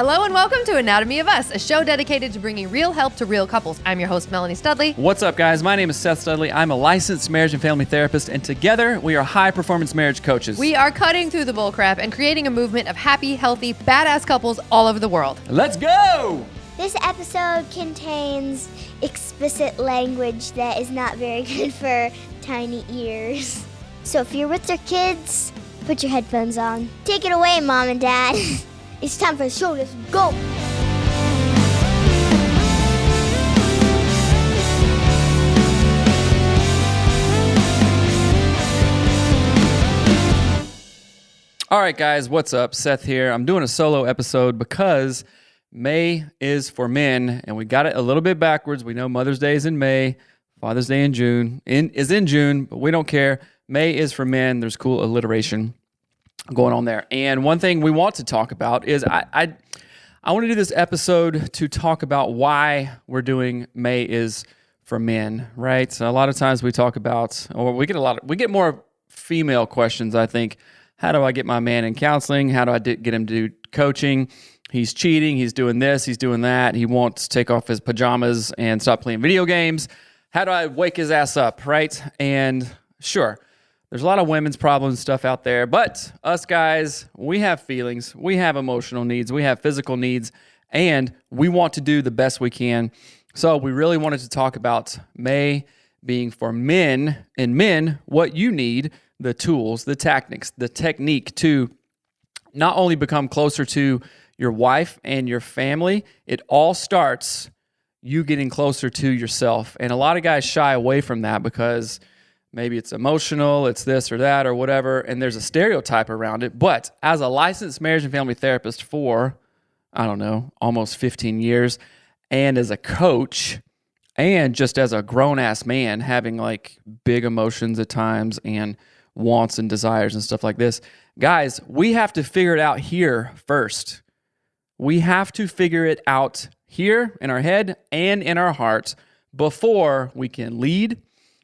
Hello and welcome to Anatomy of Us, a show dedicated to bringing real help to real couples. I'm your host, Melanie Studley. What's up, guys? My name is Seth Studley. I'm a licensed marriage and family therapist, and together we are high-performance marriage coaches. We are cutting through the bullcrap and creating a movement of happy, healthy, badass couples all over the world. Let's go! This episode contains explicit language that is not very good for tiny ears. So if you're with your kids, put your headphones on. Take it away, Mom and Dad. It's time for the show. Let's go. All right, guys, what's up? Seth here. I'm doing a solo episode because May is for men, and we got it a little bit backwards. We know Mother's Day is in May, Father's Day in June, is in June, but we don't care. May is for men. There's cool alliteration going on there. And one thing we want to talk about is I want to do this episode to talk about why we're doing May is for men, right? So a lot of times we talk about, or we get more female questions, I think. How do I get my man in counseling? How do I get him to do coaching? He's cheating. He's doing this. He's doing that. He wants to take off his pajamas and stop playing video games. How do I wake his ass up, right? And sure, there's a lot of women's problems stuff out there, but us guys, we have feelings, we have emotional needs, we have physical needs, and we want to do the best we can. So we really wanted to talk about May being for men, and men, what you need, the tools, the tactics, the technique to not only become closer to your wife and your family, it all starts you getting closer to yourself. And a lot of guys shy away from that because maybe it's emotional, it's this or that or whatever, and there's a stereotype around it. But as a licensed marriage and family therapist for, I don't know, almost 15 years, and as a coach, and just as a grown-ass man having like big emotions at times and wants and desires and stuff like this, guys, we have to figure it out here first. We have to figure it out here in our head and in our hearts before we can lead,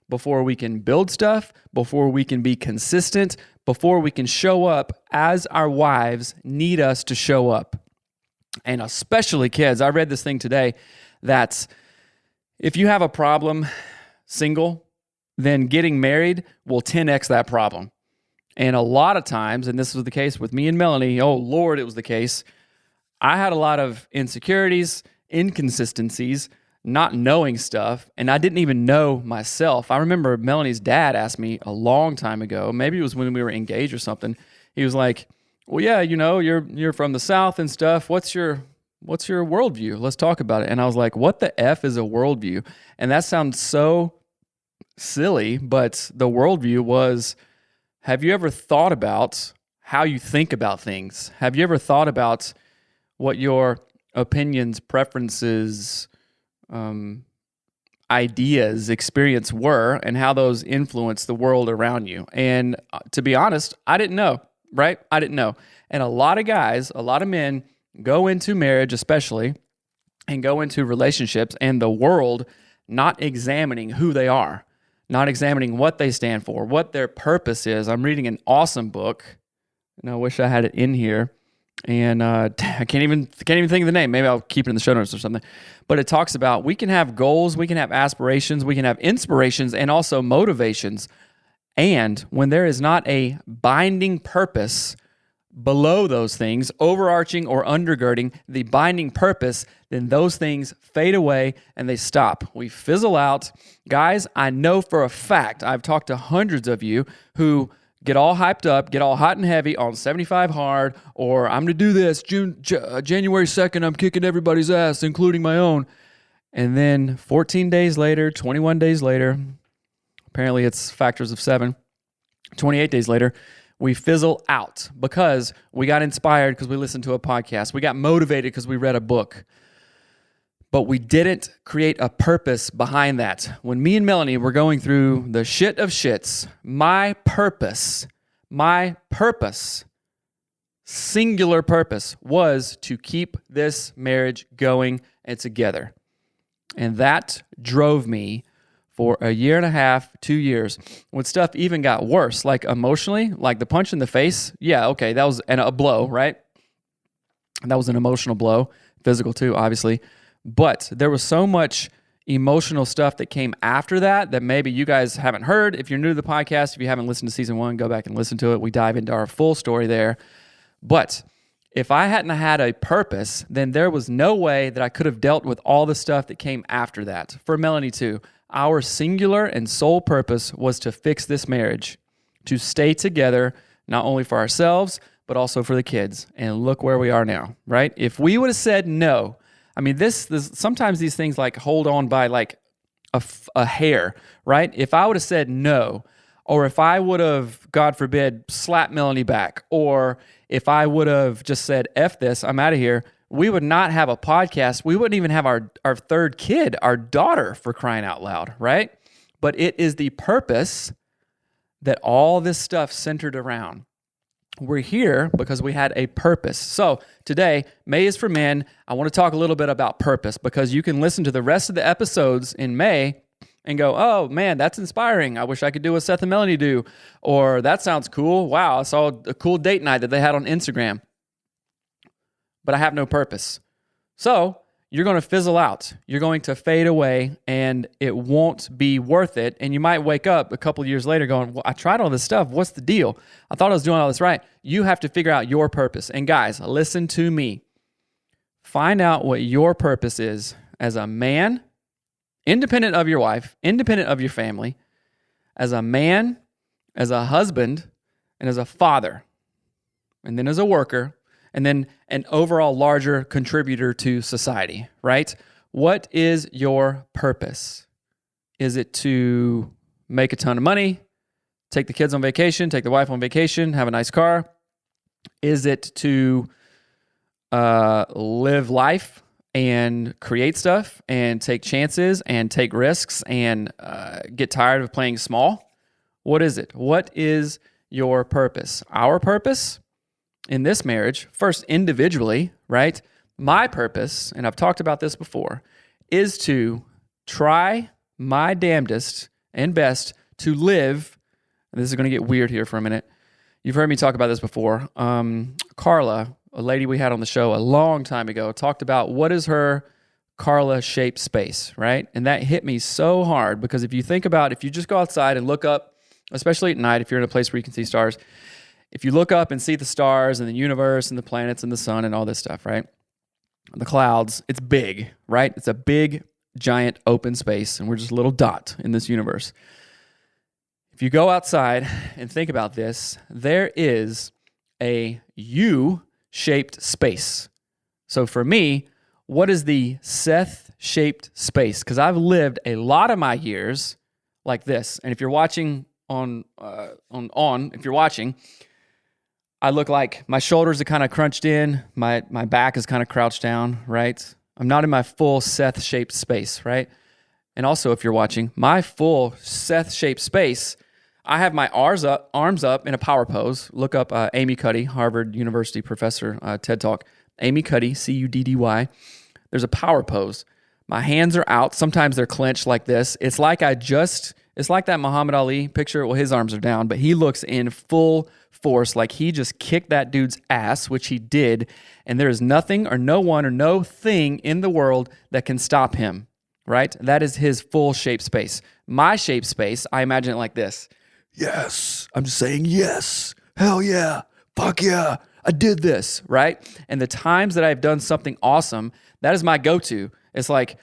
before we can build stuff, before we can be consistent, before we can show up as our wives need us to show up. And especially kids, I read this thing today that if you have a problem single, then getting married will 10x that problem. And a lot of times, and this was the case with me and Melanie, oh Lord, it was the case, I had a lot of insecurities, inconsistencies, not knowing stuff, and I didn't even know myself. I remember Melanie's dad asked me a long time ago, maybe it was when we were engaged or something. He was like, well, yeah, you know, you're from the South and stuff. What's your worldview? Let's talk about it. And I was like, what the F is a worldview? And that sounds so silly, but the worldview was, have you ever thought about how you think about things? Have you ever thought about what your opinions, preferences, ideas, experience were, and how those influence the world around you? And to be honest, I didn't know, right? I didn't know. And a lot of guys, a lot of men go into marriage especially, and go into relationships and the world not examining who they are, not examining what they stand for, what their purpose is. I'm reading an awesome book, and I wish I had it in here. And I can't even think of the name. Maybe I'll keep it in the show notes or something. But it talks about we can have goals, we can have aspirations, we can have inspirations, and also motivations. And when there is not a binding purpose below those things, overarching or undergirding the binding purpose, then those things fade away and they stop. We fizzle out. Guys, I know for a fact, I've talked to hundreds of you who get all hyped up, get all hot and heavy on 75 hard, or I'm going to do this January 2nd, I'm kicking everybody's ass, including my own. And then 14 days later, 21 days later, apparently it's factors of 7, 28 days later, we fizzle out because we got inspired because we listened to a podcast. We got motivated because we read a book. But we didn't create a purpose behind that. When me and Melanie were going through the shit of shits, my purpose, singular purpose was to keep this marriage going and together. And that drove me for a year and a half, 2 years, when stuff even got worse, like emotionally, like the punch in the face. Yeah, okay, that was a blow, right? That was an emotional blow, physical too, obviously. But there was so much emotional stuff that came after that maybe you guys haven't heard. If you're new to the podcast, if you haven't listened to season 1, go back and listen to it. We dive into our full story there. But if I hadn't had a purpose, then there was no way that I could have dealt with all the stuff that came after that. For Melanie too, our singular and sole purpose was to fix this marriage, to stay together, not only for ourselves, but also for the kids. And look where we are now, right? If we would have said no, I mean, this sometimes these things like hold on by like a hair, right? If I would have said no, or if I would have, God forbid, slapped Melanie back, or if I would have just said, F this, I'm out of here, we would not have a podcast. We wouldn't even have our third kid, our daughter, for crying out loud, right? But it is the purpose that all this stuff centered around. We're here because we had a purpose. So today, May is for Men. I want to talk a little bit about purpose because you can listen to the rest of the episodes in May and go, oh man, that's inspiring. I wish I could do what Seth and Melanie do. Or that sounds cool. Wow, I saw a cool date night that they had on Instagram. But I have no purpose. So you're going to fizzle out. You're going to fade away and it won't be worth it. And you might wake up a couple of years later going, well, I tried all this stuff. What's the deal? I thought I was doing all this right. You have to figure out your purpose. And guys, listen to me. Find out what your purpose is as a man, independent of your wife, independent of your family, as a man, as a husband, and as a father, and then as a worker, and then an overall larger contributor to society, right? What is your purpose? Is it to make a ton of money, take the kids on vacation, take the wife on vacation, have a nice car? Is it to live life and create stuff and take chances and take risks and get tired of playing small? What is it? What is your purpose? Our purpose in this marriage, first individually, right? My purpose, and I've talked about this before, is to try my damnedest and best to live, and this is going to get weird here for a minute. You've heard me talk about this before. Carla, a lady we had on the show a long time ago, talked about what is her Carla-shaped space, right? And that hit me so hard because if you think about, if you just go outside and look up, especially at night, if you're in a place where you can see stars, if you look up and see the stars and the universe and the planets and the sun and all this stuff, right? The clouds, it's big, right? It's a big, giant open space, and we're just a little dot in this universe. If you go outside and think about this, there is a U-shaped space. So for me, what is the Seth-shaped space? Because I've lived a lot of my years like this. And if you're watching if you're watching, I look like my shoulders are kind of crunched in, my back is kind of crouched down, right? I'm not in my full Seth-shaped space, right? And also, if you're watching, my full Seth-shaped space, I have my arms up in a power pose. Look up Amy Cuddy, Harvard University professor, TED Talk. Amy Cuddy, C-U-D-D-Y. There's a power pose. My hands are out. Sometimes they're clenched like this. It's like that Muhammad Ali picture. Well, his arms are down, but he looks in full force, like he just kicked that dude's ass, which he did, and there is nothing or no one or no thing in the world that can stop him, right? That is his full shape space. My shape space, I imagine it like this. Yes, I'm just saying yes, hell yeah, fuck yeah, I did this, right? And the times that I've done something awesome, that is my go-to. It's like,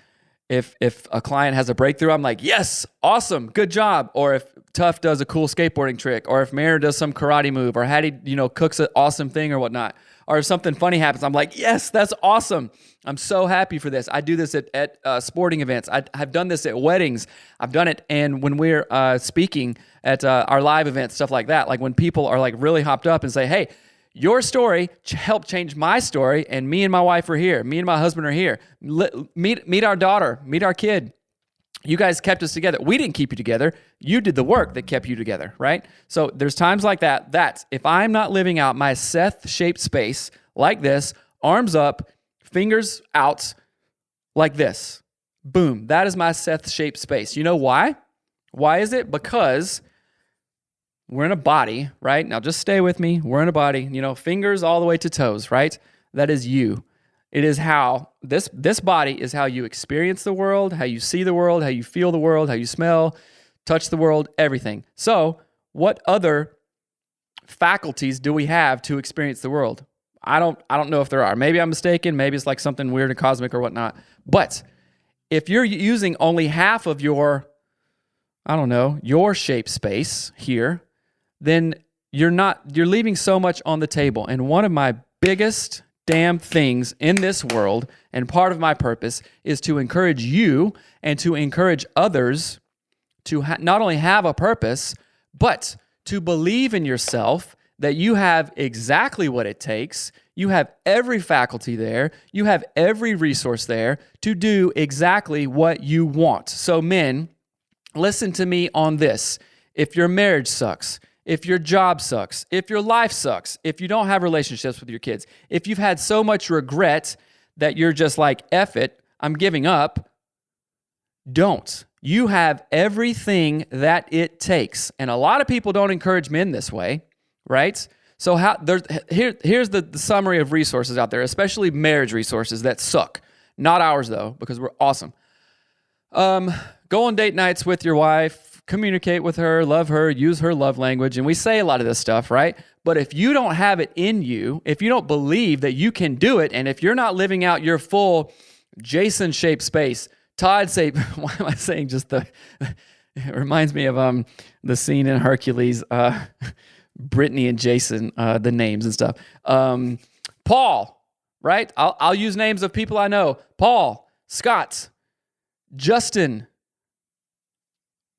if a client has a breakthrough, I'm like, yes, awesome, good job. Or if Tuff does a cool skateboarding trick, or if Mariner does some karate move, or Hattie, cooks an awesome thing or whatnot, or if something funny happens, I'm like, yes, that's awesome. I'm so happy for this. I do this at sporting events. I've done this at weddings. I've done it, and when we're speaking at our live events, stuff like that, like when people are like really hopped up and say, hey, your story helped change my story, and me and my wife are here. Me and my husband are here. Meet our daughter. Meet our kid. You guys kept us together. We didn't keep you together. You did the work that kept you together, right? So there's times like that. That's if I'm not living out my Seth-shaped space like this, arms up, fingers out like this. Boom. That is my Seth-shaped space. You know why? Why is it? Because we're in a body, right? Now just stay with me. We're in a body, fingers all the way to toes, right? That is you. It is how this body is how you experience the world, how you see the world, how you feel the world, how you smell, touch the world, everything. So what other faculties do we have to experience the world? I don't know if there are. Maybe I'm mistaken. Maybe it's like something weird and cosmic or whatnot. But if you're using only half of your shape space here, then you're leaving so much on the table. And one of my biggest damn things in this world, and part of my purpose, is to encourage you and to encourage others to not only have a purpose, but to believe in yourself that you have exactly what it takes. You have every faculty there. You have every resource there to do exactly what you want. So men, listen to me on this. If your marriage sucks, if your job sucks, if your life sucks, if you don't have relationships with your kids, if you've had so much regret that you're just like, F it, I'm giving up, don't. You have everything that it takes. And a lot of people don't encourage men this way, right? So here's the summary of resources out there, especially marriage resources that suck. Not ours, though, because we're awesome. Go on date nights with your wife, communicate with her, love her, use her love language. And we say a lot of this stuff, right? But if you don't have it in you, if you don't believe that you can do it, and if you're not living out your full Jason-shaped space, Todd say, why am I saying just the, it reminds me of the scene in Hercules, Brittany and Jason, the names and stuff. Paul, right? I'll use names of people I know. Paul, Scott, Justin,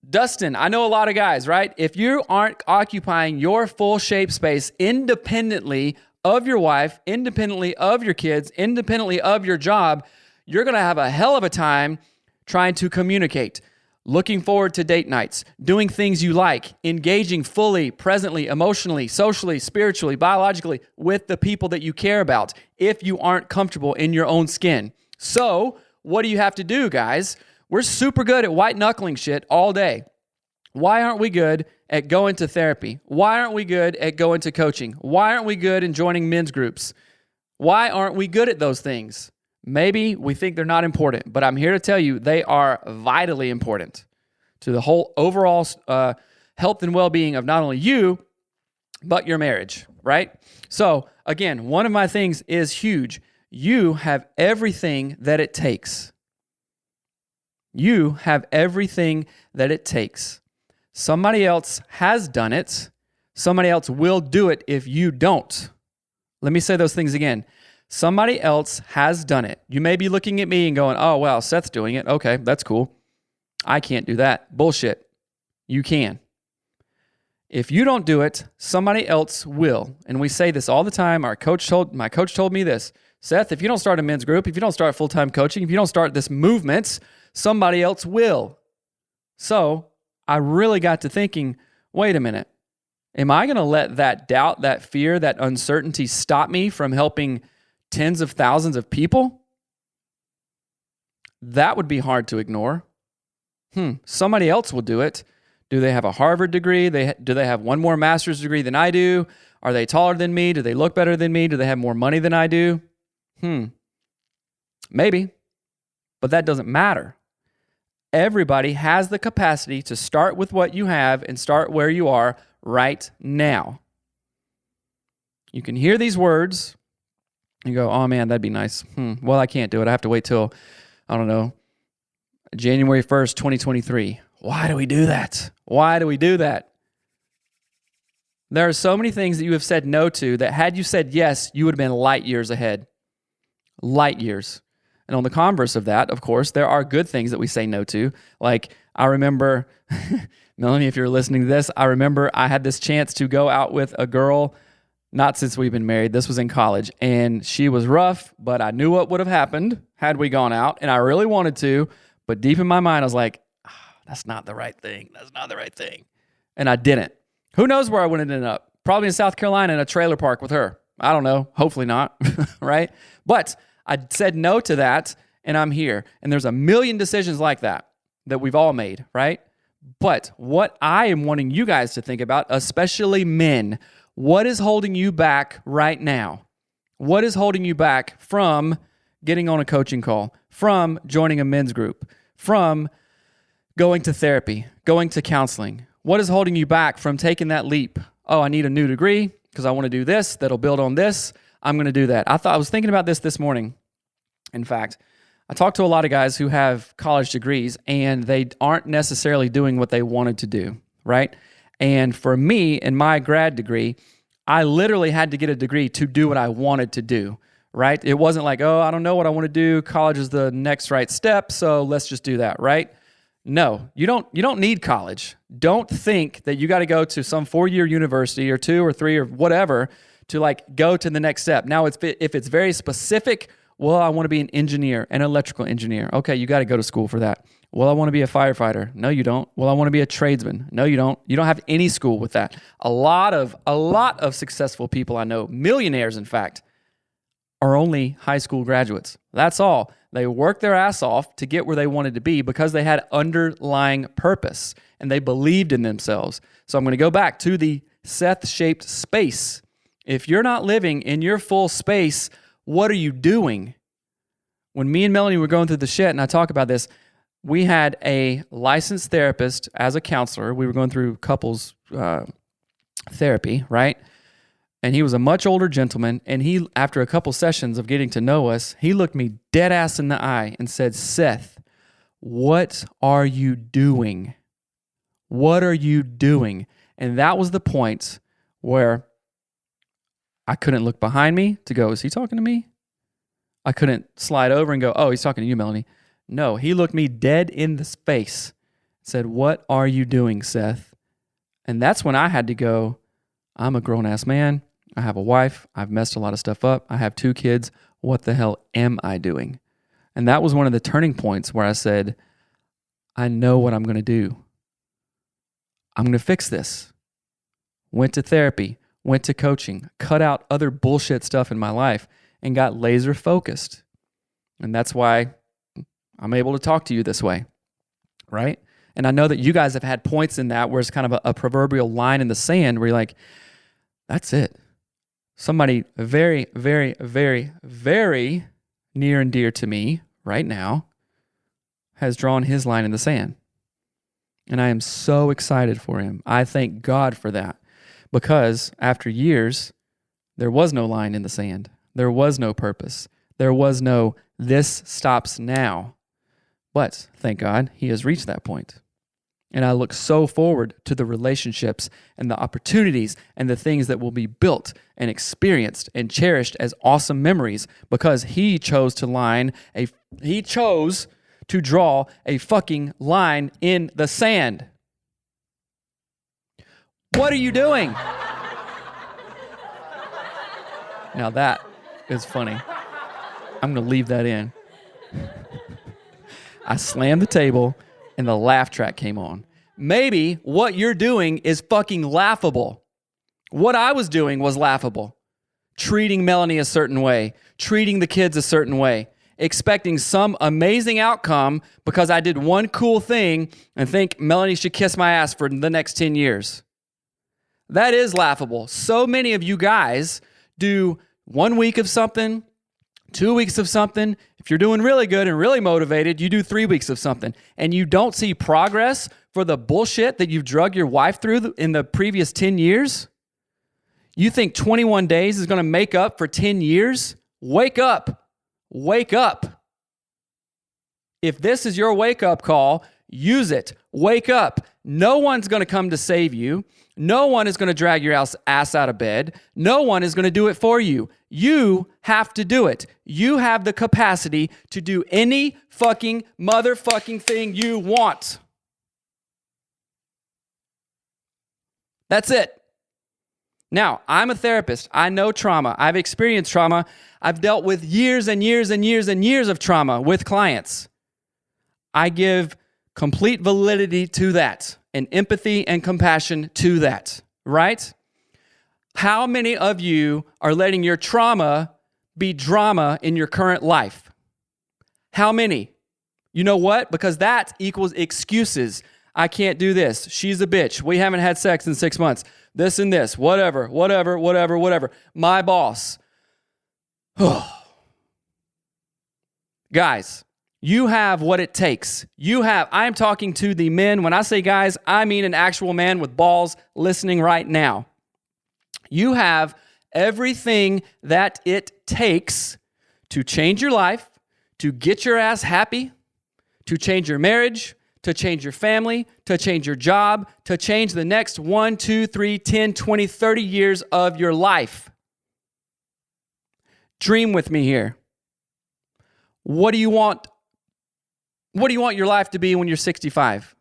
Dustin. I know a lot of guys, right? If you aren't occupying your full shape space independently of your wife, independently of your kids, independently of your job, you're going to have a hell of a time trying to communicate, looking forward to date nights, doing things you like, engaging fully, presently, emotionally, socially, spiritually, biologically with the people that you care about if you aren't comfortable in your own skin. So what do you have to do, guys? We're super good at white knuckling shit all day. Why aren't we good at going to therapy? Why aren't we good at going to coaching? Why aren't we good in joining men's groups? Why aren't we good at those things? Maybe we think they're not important, but I'm here to tell you they are vitally important to the whole overall health and well-being of not only you, but your marriage, right? So again, one of my things is huge. You have everything that it takes. You have everything that it takes. Somebody else has done it. Somebody else will do it if you don't. Let me say those things again. Somebody else has done it. You may be looking at me and going, oh, wow, Seth's doing it. Okay, that's cool. I can't do that. Bullshit. You can. If you don't do it, somebody else will. And we say this all the time. My coach told me this. Seth, if you don't start a men's group, if you don't start full-time coaching, if you don't start this movement, somebody else will. So I really got to thinking, wait a minute. Am I going to let that doubt, that fear, that uncertainty stop me from helping tens of thousands of people? That would be hard to ignore. Somebody else will do it. Do they have a Harvard degree? Do they have one more master's degree than I do? Are they taller than me? Do they look better than me? Do they have more money than I do? Maybe. But that doesn't matter. Everybody has the capacity to start with what you have and start where you are right now. You can hear these words. You go, oh man, that'd be nice. Well, I can't do it. I have to wait till, I don't know, January 1st, 2023. Why do we do that? Why do we do that? There are so many things that you have said no to that had you said yes, you would have been light years ahead. Light years. And on the converse of that, of course, there are good things that we say no to. Like, I remember, Melanie, if you're listening to this, I remember I had this chance to go out with a girl, not since we've been married. This was in college. And she was rough, but I knew what would have happened had we gone out. And I really wanted to. But deep in my mind, I was like, that's not the right thing. That's not the right thing. And I didn't. Who knows where I would have ended up? Probably in South Carolina in a trailer park with her. I don't know. Hopefully not. Right? But I said no to that, and I'm here. And there's a million decisions like that we've all made, right? But what I am wanting you guys to think about, especially men, what is holding you back right now? What is holding you back from getting on a coaching call, from joining a men's group, from going to therapy, going to counseling? What is holding you back from taking that leap? Oh, I need a new degree because I want to do this that'll build on this. I'm going to do that. I was thinking about this morning. In fact, I talked to a lot of guys who have college degrees and they aren't necessarily doing what they wanted to do, right? And for me, in my grad degree, I literally had to get a degree to do what I wanted to do, right? It wasn't like, oh, I don't know what I want to do. College is the next right step, so let's just do that, right? No, you don't need college. Don't think that you got to go to some 4-year university or 2 or 3 or whatever to like go to the next step. Now, if it's very specific, well, I want to be an engineer, an electrical engineer. Okay, you got to go to school for that. Well, I want to be a firefighter. No, you don't. Well, I want to be a tradesman. No, you don't. You don't have any school with that. A lot of successful people I know, millionaires in fact, are only high school graduates. That's all. They worked their ass off to get where they wanted to be because they had underlying purpose and they believed in themselves. So I'm going to go back to the Seth-shaped space. If you're not living in your full space, what are you doing? When me and Melanie were going through the shit, and I talk about this, we had a licensed therapist as a counselor. We were going through couples therapy, right? And he was a much older gentleman. And he, after a couple sessions of getting to know us, he looked me dead ass in the eye and said, Seth, what are you doing? What are you doing? And that was the point where I couldn't look behind me to go, is he talking to me? I couldn't slide over and go, oh, he's talking to you, Melanie. No, he looked me dead in the face, said, what are you doing, Seth? And that's when I had to go, I'm a grown-ass man. I have a wife. I've messed a lot of stuff up. I have 2 kids. What the hell am I doing? And that was one of the turning points where I said, I know what I'm going to do. I'm going to fix this. Went to therapy, went to coaching, cut out other bullshit stuff in my life, and got laser focused. And that's why I'm able to talk to you this way, right? And I know that you guys have had points in that where it's kind of a proverbial line in the sand where you're like, that's it. Somebody very, very, very, very near and dear to me right now has drawn his line in the sand. And I am so excited for him. I thank God for that because after years, there was no line in the sand. There was no purpose. There was no, this stops now. But thank God he has reached that point. And I look so forward to the relationships and the opportunities and the things that will be built and experienced and cherished as awesome memories because he chose to draw a fucking line in the sand. What are you doing? Now that is funny. I'm going to leave that in. I slammed the table and the laugh track came on. Maybe what you're doing is fucking laughable. What I was doing was laughable. Treating Melanie a certain way, treating the kids a certain way, expecting some amazing outcome because I did one cool thing and think Melanie should kiss my ass for the next 10 years. That is laughable. So many of you guys do 1 week of something, 2 weeks of something. If you're doing really good and really motivated, you do 3 weeks of something. And you don't see progress for the bullshit that you've drug your wife through in the previous 10 years? You think 21 days is going to make up for 10 years? Wake up. Wake up. If this is your wake-up call, use it. Wake up. No one's going to come to save you. No one is going to drag your ass out of bed. No one is going to do it for you. You have to do it. You have the capacity to do any fucking motherfucking thing you want. That's it. Now, I'm a therapist. I know trauma. I've experienced trauma. I've dealt with years and years and years and years of trauma with clients. I give complete validity to that and empathy and compassion to that, right? How many of you are letting your trauma be drama in your current life? How many? You know what? Because that equals excuses. I can't do this. She's a bitch. We haven't had sex in 6 months. This and this. Whatever. My boss. Guys, you have what it takes. I'm talking to the men. When I say guys, I mean an actual man with balls listening right now. You have everything that it takes to change your life, to get your ass happy, to change your marriage, to change your family, to change your job, to change the next 1, 2, 3, 10, 20, 30 years of your life. Dream with me here. What do you want? What do you want your life to be when you're 65,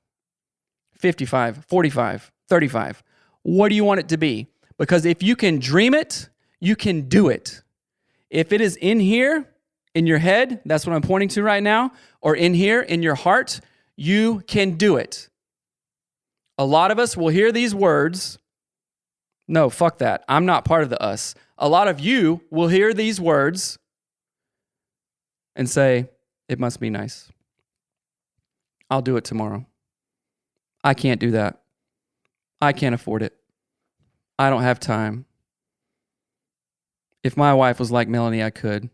55, 45, 35? What do you want it to be? Because if you can dream it, you can do it. If it is in here, in your head, that's what I'm pointing to right now, or in here, in your heart, you can do it. A lot of us will hear these words. No, fuck that. I'm not part of the us. A lot of you will hear these words and say, it must be nice. I'll do it tomorrow. I can't do that. I can't afford it. I don't have time. If my wife was like Melanie, I could.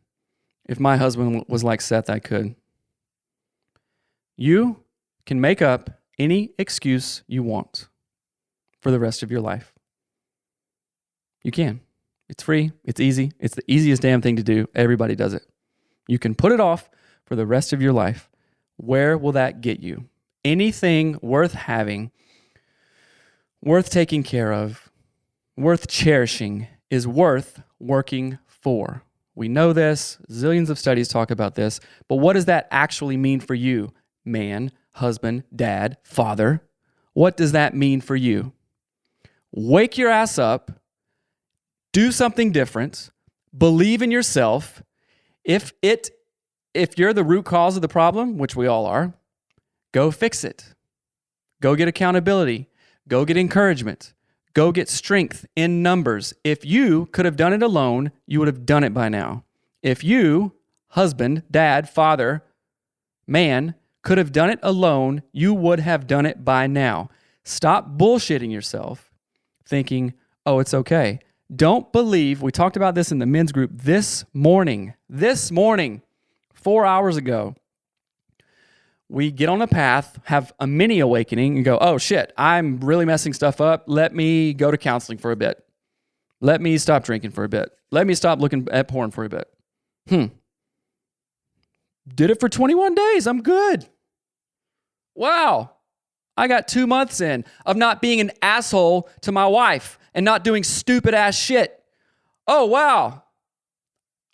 If my husband was like Seth, I could. You can make up any excuse you want for the rest of your life. You can. It's free. It's easy. It's the easiest damn thing to do. Everybody does it. You can put it off for the rest of your life. Where will that get you? Anything worth having, worth taking care of, worth cherishing is worth working for. We know this. Zillions of studies talk about this. But what does that actually mean for you? Man, husband, dad, father. What does that mean for you? Wake your ass up. Do something different. Believe in yourself. If you're the root cause of the problem, which we all are, go fix it. Go get accountability. Go get encouragement. Go get strength in numbers. If you could have done it alone, you would have done it by now. If you, husband, dad, father, man, could have done it alone, you would have done it by now. Stop bullshitting yourself, thinking, oh, it's okay. Don't believe, we talked about this in the men's group this morning, 4 hours ago. We get on a path, have a mini awakening, and go, oh shit, I'm really messing stuff up. Let me go to counseling for a bit. Let me stop drinking for a bit. Let me stop looking at porn for a bit. Did it for 21 days. I'm good. Wow. I got 2 months in of not being an asshole to my wife and not doing stupid ass shit. Oh, wow.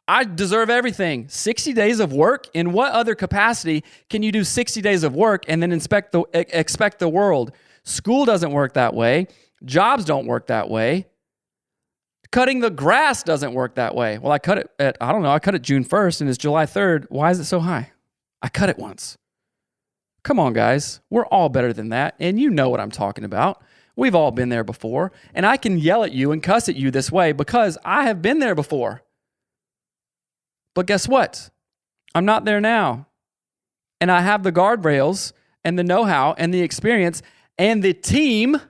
I deserve everything. 60 days of work? In what other capacity can you do 60 days of work and then expect the world? School doesn't work that way. Jobs don't work that way. Cutting the grass doesn't work that way. Well, I cut it I cut it June 1st and it's July 3rd. Why is it so high? I cut it once. Come on, guys. We're all better than that. And you know what I'm talking about. We've all been there before. And I can yell at you and cuss at you this way because I have been there before. But guess what? I'm not there now. And I have the guardrails and the know-how and the experience and the team. And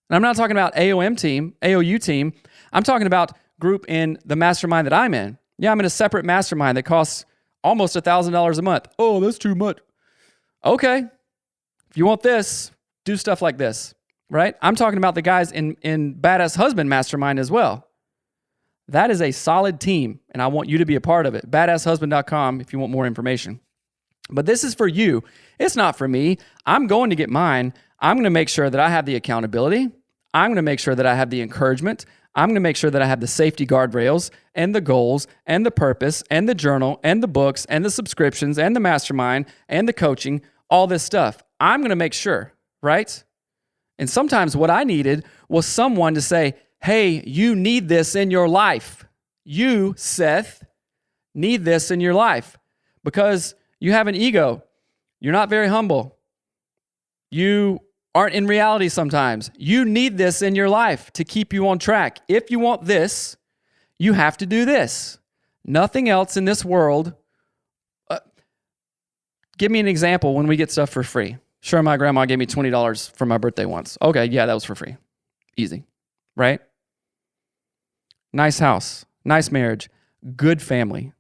I'm not talking about AOU team. I'm talking about group in the mastermind that I'm in. Yeah, I'm in a separate mastermind that costs almost $1,000 a month. Oh, that's too much. Okay. If you want this, do stuff like this, right? I'm talking about the guys in Badass Husband Mastermind as well. That is a solid team, and I want you to be a part of it. BadassHusband.com if you want more information. But this is for you. It's not for me. I'm going to get mine. I'm going to make sure that I have the accountability. I'm going to make sure that I have the encouragement. I'm going to make sure that I have the safety guardrails and the goals and the purpose and the journal and the books and the subscriptions and the mastermind and the coaching, all this stuff. I'm going to make sure, right? And sometimes what I needed was someone to say, hey, you need this in your life. You, Seth, need this in your life because you have an ego. You're not very humble. You aren't in reality sometimes. You need this in your life to keep you on track. If you want this, you have to do this. Nothing else in this world. Give me an example when we get stuff for free. Sure, my grandma gave me $20 for my birthday once. Okay, yeah, that was for free. Easy, right? Nice house, nice marriage, good family,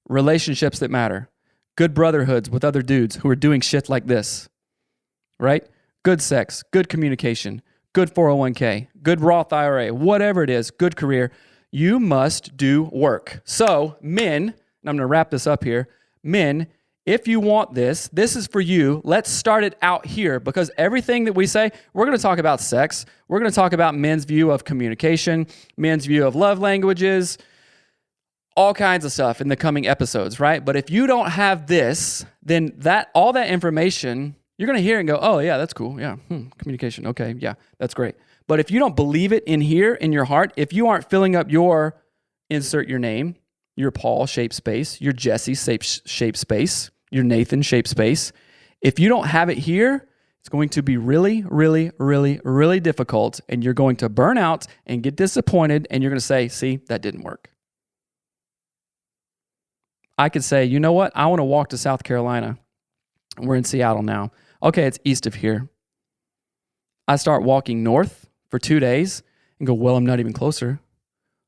relationships that matter, good brotherhoods with other dudes who are doing shit like this, right? Good sex, good communication, good 401k, good Roth IRA, whatever it is, good career. You must do work. So men, and I'm going to wrap this up here, men, if you want this, this is for you. Let's start it out here, because everything that we say, we're going to talk about sex. We're going to talk about men's view of communication, men's view of love languages, all kinds of stuff in the coming episodes, right? But if you don't have this, then all that information, you're going to hear and go, oh yeah, that's cool. Yeah. Communication. Okay. Yeah, that's great. But if you don't believe it in here, in your heart, if you aren't filling up your, insert your name, your Paul shaped space, your Jesse shaped space, your Nathan shaped space, if you don't have it here, it's going to be really, really, really, really difficult, and you're going to burn out and get disappointed, and you're going to say, see, that didn't work. I could say, you know what? I want to walk to South Carolina. We're in Seattle now. Okay, it's east of here. I start walking north for 2 days and go, well, I'm not even closer.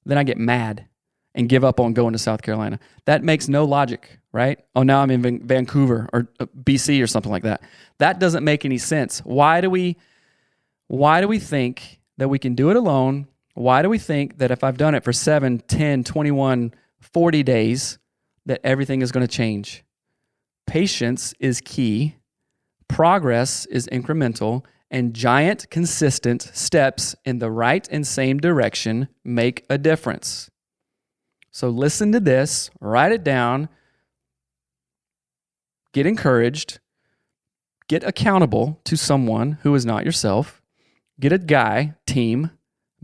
Then I get mad and give up on going to South Carolina. That makes no logic, right? Oh, now I'm in Vancouver or BC or something like that. That doesn't make any sense. Why do we think that we can do it alone? Why do we think that if I've done it for 7, 10, 21, 40 days, that everything is going to change? Patience is key. Progress is incremental, and giant, consistent steps in the right and same direction make a difference. So listen to this, write it down, get encouraged, get accountable to someone who is not yourself, get a guy, team,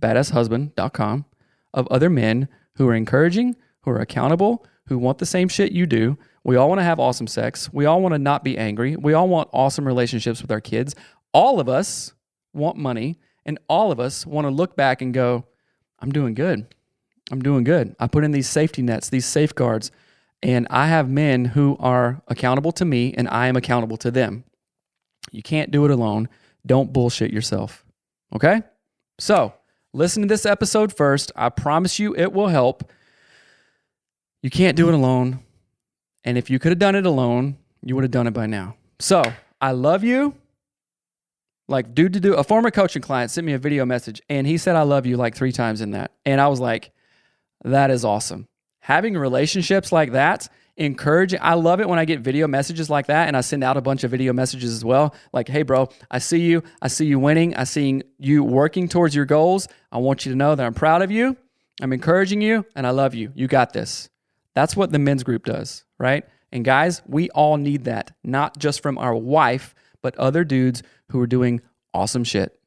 badasshusband.com, of other men who are encouraging, who are accountable, who want the same shit you do. We all want to have awesome sex. We all want to not be angry. We all want awesome relationships with our kids. All of us want money, and all of us want to look back and go, I'm doing good. I'm doing good. I put in these safety nets, these safeguards, and I have men who are accountable to me, and I am accountable to them. You can't do it alone. Don't bullshit yourself. Okay? So, listen to this episode first. I promise you it will help. You can't do it alone. And if you could have done it alone, you would have done it by now. So, I love you. Like, a former coaching client sent me a video message, and he said, I love you like 3 times in that. And I was like, that is awesome. Having relationships like that, encouraging. I love it when I get video messages like that, and I send out a bunch of video messages as well. Like, hey, bro, I see you winning. I see you working towards your goals. I want you to know that I'm proud of you. I'm encouraging you, and I love you. You got this. That's what the men's group does, right? And guys, we all need that, not just from our wife, but other dudes who are doing awesome shit.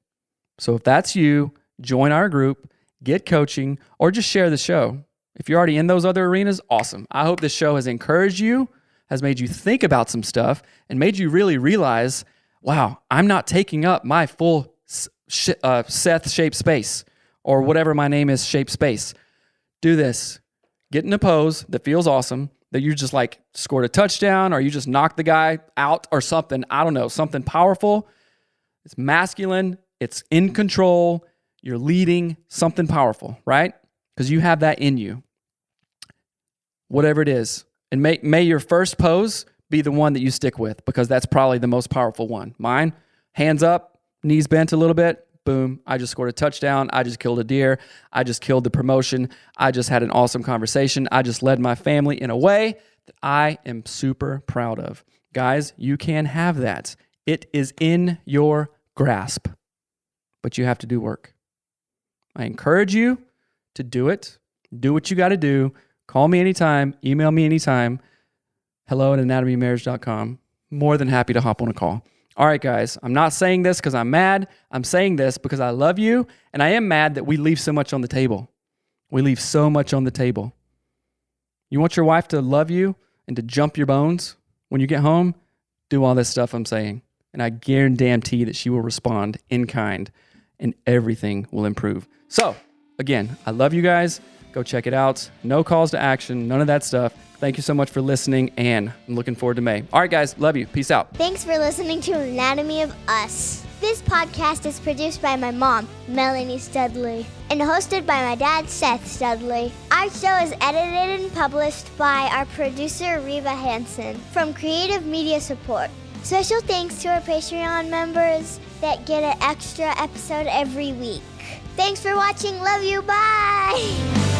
So if that's you, join our group, get coaching, or just share the show. If you're already in those other arenas, awesome. I hope this show has encouraged you, has made you think about some stuff, and made you really realize, wow, I'm not taking up my full Seth shaped space, or whatever my name is, shaped space. Do this. Get in a pose that feels awesome, that you just like scored a touchdown, or you just knocked the guy out or something. I don't know, something powerful. It's masculine. It's in control. You're leading something powerful, right? Because you have that in you. Whatever it is. And may your first pose be the one that you stick with, because that's probably the most powerful one. Mine, hands up, knees bent a little bit. Boom, I just scored a touchdown. I just killed a deer. I just killed the promotion. I just had an awesome conversation. I just led my family in a way that I am super proud of. Guys, you can have that. It is in your grasp, but you have to do work. I encourage you to do it. Do what you got to do. Call me anytime. Email me anytime. hello@anatomymarriage.com. More than happy to hop on a call. All right, guys, I'm not saying this because I'm mad. I'm saying this because I love you, and I am mad that we leave so much on the table. We leave so much on the table. You want your wife to love you and to jump your bones when you get home? Do all this stuff I'm saying, and I guarantee that she will respond in kind, and everything will improve. So, again, I love you guys. Go check it out. No calls to action, none of that stuff. Thank you so much for listening, and I'm looking forward to May. All right, guys, love you. Peace out. Thanks for listening to Anatomy of Us. This podcast is produced by my mom, Melanie Studley, and hosted by my dad, Seth Studley. Our show is edited and published by our producer, Reba Hansen, from Creative Media Support. Special thanks to our Patreon members that get an extra episode every week. Thanks for watching. Love you. Bye.